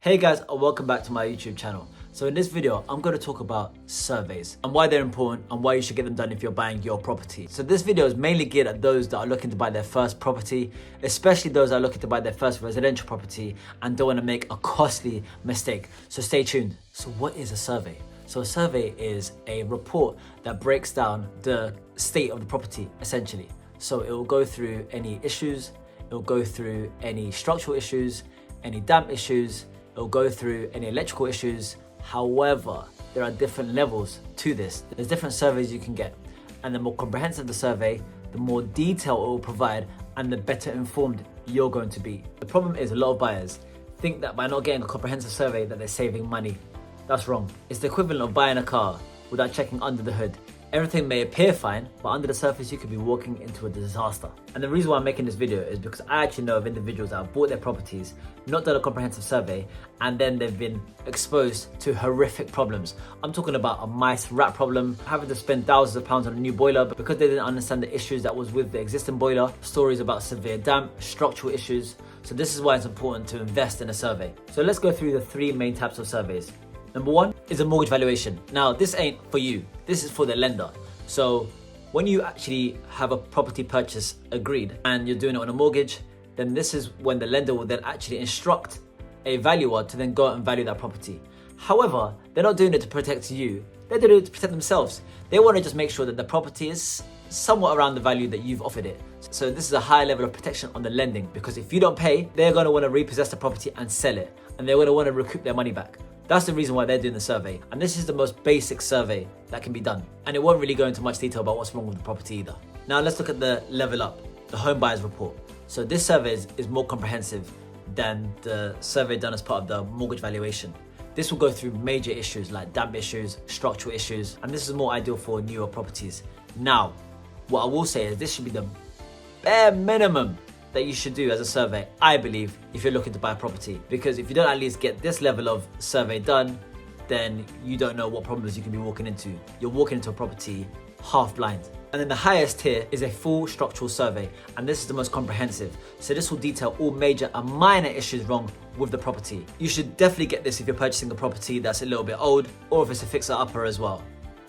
Hey guys, and welcome back to my YouTube channel. So in this video, I'm going to talk about surveys and why they're important and why you should get them done if you're buying your property. So this video is mainly geared at those that are looking to buy their first property, especially those that are looking to buy their first residential property and don't want to make a costly mistake. So stay tuned. So what is a survey? So a survey is a report that breaks down the state of the property, essentially. So it will go through any issues, it will go through any structural issues, any damp issues, it'll go through any electrical issues. However, there are different levels to this. There's different surveys you can get. And the more comprehensive the survey, the more detail it will provide and the better informed you're going to be. The problem is a lot of buyers think that by not getting a comprehensive survey that they're saving money. That's wrong. It's the equivalent of buying a car without checking under the hood. Everything may appear fine, but under the surface you could be walking into a disaster. And the reason why I'm making this video is because I actually know of individuals that have bought their properties, not done a comprehensive survey, and then they've been exposed to horrific problems. I'm talking about a mice rat problem, having to spend thousands of pounds on a new boiler because they didn't understand the issues that was with the existing boiler, stories about severe damp, structural issues. So this is why it's important to invest in a survey. So let's go through the three main types of surveys. Number one is a mortgage valuation. Now, this ain't for you. This is for the lender. So when you actually have a property purchase agreed and you're doing it on a mortgage, then this is when the lender will then actually instruct a valuer to then go out and value that property. However, they're not doing it to protect you. They're doing it to protect themselves. They want to just make sure that the property is somewhat around the value that you've offered it. So this is a high level of protection on the lending, because if you don't pay, they're going to want to repossess the property and sell it, and they're going to want to recoup their money back. That's the reason why they're doing the survey. And this is the most basic survey that can be done. And it won't really go into much detail about what's wrong with the property either. Now let's look at the level up, the home buyer's report. So this survey is more comprehensive than the survey done as part of the mortgage valuation. This will go through major issues like damp issues, structural issues, and this is more ideal for newer properties. Now, what I will say is this should be the bare minimum that you should do as a survey, I believe, if you're looking to buy a property. Because if you don't at least get this level of survey done, then you don't know what problems you can be walking into. You're walking into a property half blind. And then the highest tier is a full structural survey, and this is the most comprehensive. So this will detail all major and minor issues wrong with the property. You should definitely get this if you're purchasing a property that's a little bit old, or if it's a fixer-upper as well.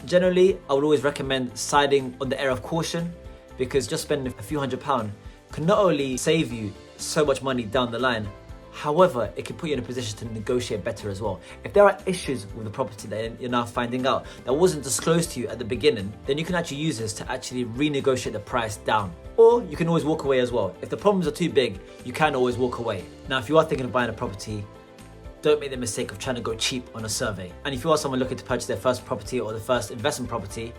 Generally, I would always recommend siding on the air of caution, because just spending a few £100 can not only save you so much money down the line, however, it can put you in a position to negotiate better as well. If there are issues with the property that you're now finding out that wasn't disclosed to you at the beginning, then you can actually use this to actually renegotiate the price down. Or you can always walk away as well. If the problems are too big, you can always walk away. Now, if you are thinking of buying a property, don't make the mistake of trying to go cheap on a survey. And if you are someone looking to purchase their first property or the first investment property,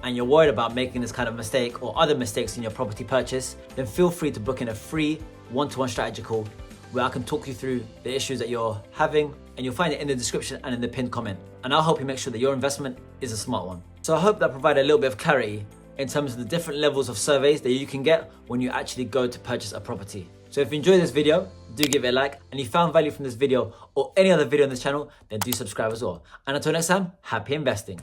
and you're worried about making this kind of mistake or other mistakes in your property purchase, then feel free to book in a free one-to-one strategy call where I can talk you through the issues that you're having, and you'll find it in the description and in the pinned comment. And I'll help you make sure that your investment is a smart one. So I hope that provided a little bit of clarity in terms of the different levels of surveys that you can get when you actually go to purchase a property. So if you enjoyed this video, do give it a like, and if you found value from this video or any other video on this channel, then do subscribe as well. And until next time, happy investing.